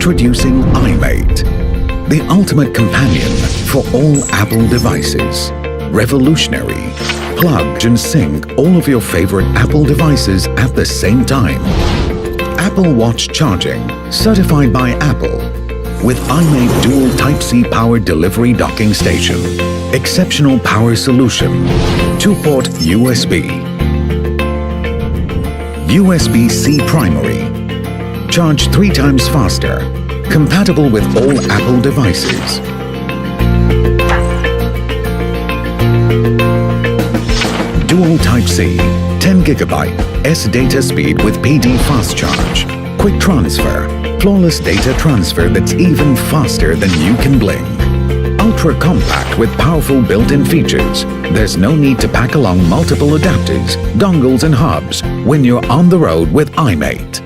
Introducing iMate, the ultimate companion for all Apple devices. Revolutionary. Plug and sync all of your favorite Apple devices at the same time. Apple Watch charging, certified by Apple, with iMate dual Type-C power delivery docking station. Exceptional power solution. 2-port USB. USB-C primary. Charge 3 times faster. Compatible with all Apple devices. Dual Type-C, 10 GB S data speed with PD fast charge. Quick transfer, flawless data transfer that's even faster than you can blink. Ultra compact with powerful built-in features. There's no need to pack along multiple adapters, dongles and hubs when you're on the road with iMate.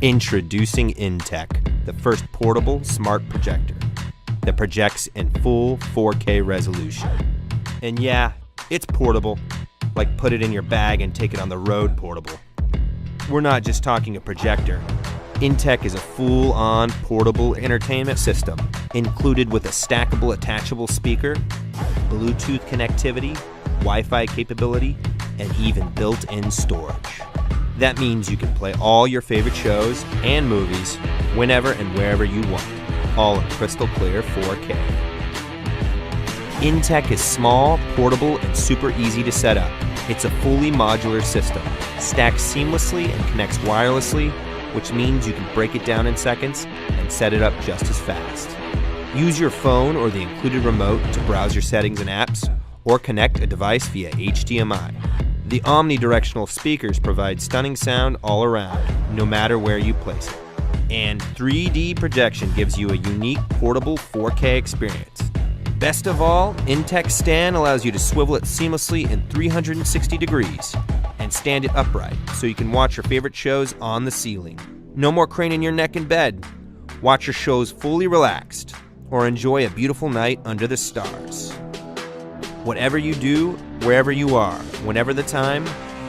Introducing Intech, the first portable smart projector that projects in full 4K resolution. And yeah, it's portable, like put it in your bag and take it on the road portable. We're not just talking a projector. Intech is a full-on portable entertainment system, included with a stackable attachable speaker, Bluetooth connectivity, Wi-Fi capability, and even built-in storage. That means you can play all your favorite shows and movies whenever and wherever you want, all in crystal clear 4K. Intech is small, portable, and super easy to set up. It's a fully modular system, stacks seamlessly and connects wirelessly, which means you can break it down in seconds and set it up just as fast. Use your phone or the included remote to browse your settings and apps, or connect a device via HDMI. The omnidirectional speakers provide stunning sound all around, no matter where you place it. And 3D projection gives you a unique portable 4K experience. Best of all, Intech Stand allows you to swivel it seamlessly in 360 degrees and stand it upright so you can watch your favorite shows on the ceiling. No more craning your neck in bed. Watch your shows fully relaxed or enjoy a beautiful night under the stars. Whatever you do, wherever you are, whenever the time,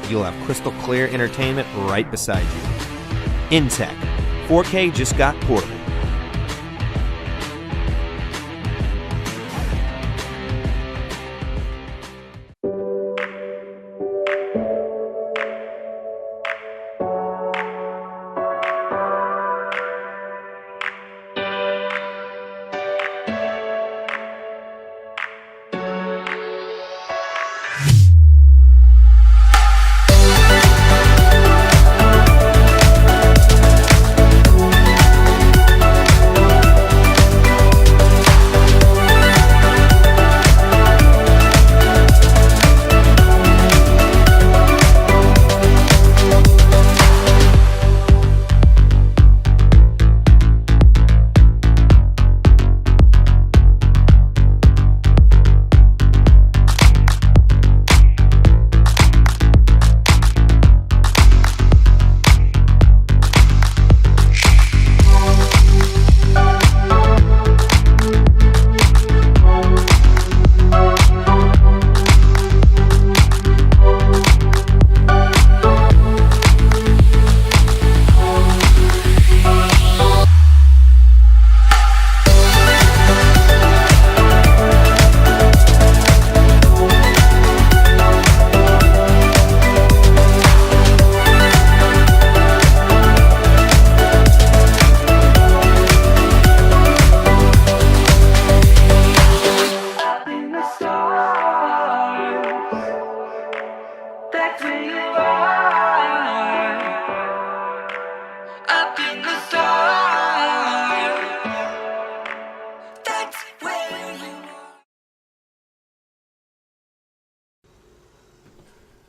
you'll have crystal clear entertainment right beside you. Intech, 4K just got portable.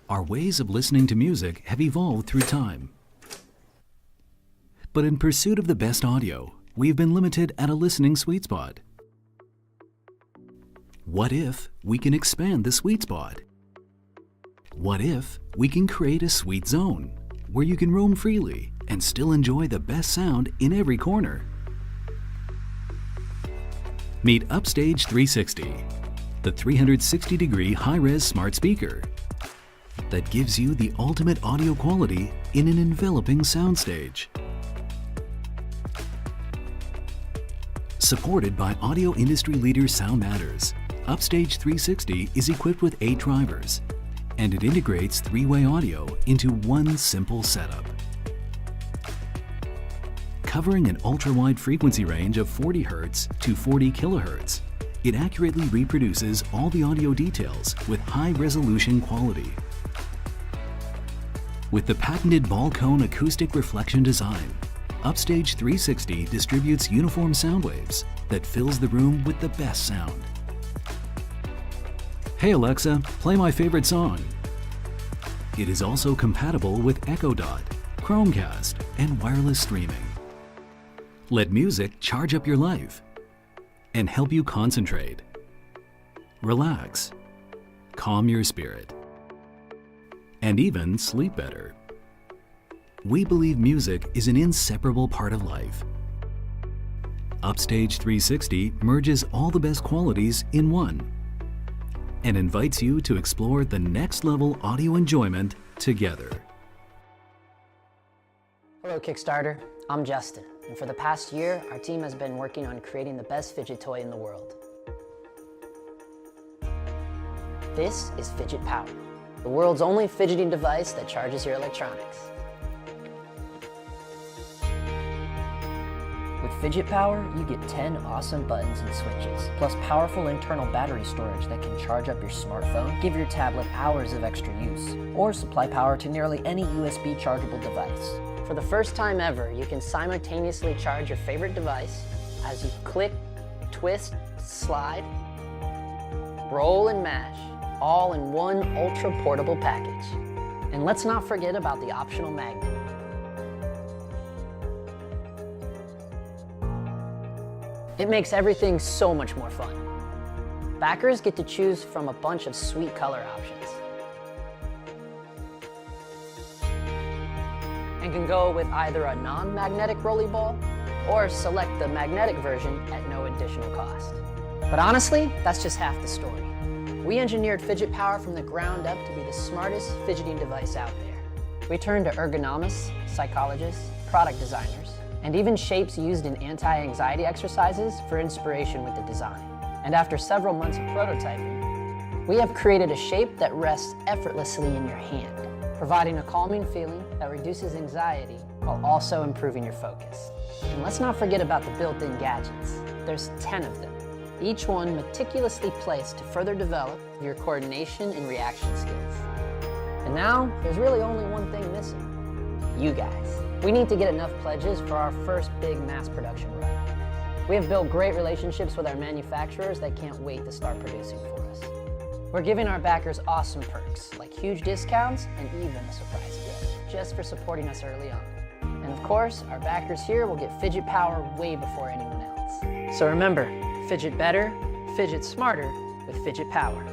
Our ways of listening to music have evolved through time. But in pursuit of the best audio, we've been limited at a listening sweet spot. What if we can expand the sweet spot? What if we can create a sweet zone where you can roam freely and still enjoy the best sound in every corner? Meet Upstage 360, the 360-degree high-res smart speaker that gives you the ultimate audio quality in an enveloping soundstage. Supported by audio industry leader Sound Matters, Upstage 360 is equipped with 8 drivers, and it integrates 3-way audio into one simple setup. Covering an ultra-wide frequency range of 40 Hz to 40 kHz, it accurately reproduces all the audio details with high-resolution quality. With the patented ball cone acoustic reflection design, Upstage 360 distributes uniform sound waves that fills the room with the best sound. Hey Alexa, play my favorite song. It is also compatible with Echo Dot, Chromecast, and wireless streaming. Let music charge up your life and help you concentrate, relax, calm your spirit, and even sleep better. We believe music is an inseparable part of life. Upstage 360 merges all the best qualities in one and invites you to explore the next level audio enjoyment together. Hello Kickstarter, I'm Justin, and for the past year, our team has been working on creating the best fidget toy in the world. This is Fidget Power, the world's only fidgeting device that charges your electronics. With Fidget Power, you get 10 awesome buttons and switches, plus powerful internal battery storage that can charge up your smartphone, give your tablet hours of extra use, or supply power to nearly any USB chargeable device. For the first time ever, you can simultaneously charge your favorite device as you click, twist, slide, roll, and mash, all in one ultra-portable package. And let's not forget about the optional magnet. It makes everything so much more fun. Backers get to choose from a bunch of sweet color options and can go with either a non-magnetic rolly ball or select the magnetic version at no additional cost. But honestly, that's just half the story. We engineered Fidget Power from the ground up to be the smartest fidgeting device out there. We turned to ergonomists, psychologists, product designers, and even shapes used in anti-anxiety exercises for inspiration with the design. And after several months of prototyping, we have created a shape that rests effortlessly in your hand, providing a calming feeling that reduces anxiety while also improving your focus. And let's not forget about the built-in gadgets. There's 10 of them, each one meticulously placed to further develop your coordination and reaction skills. And now, there's really only one thing missing: you guys. We need to get enough pledges for our first big mass production run. We have built great relationships with our manufacturers that can't wait to start producing for us. We're giving our backers awesome perks, like huge discounts and even a surprise gift, just for supporting us early on. And of course, our backers here will get Fidget Power way before anyone else. So remember, fidget better, fidget smarter with Fidget Power.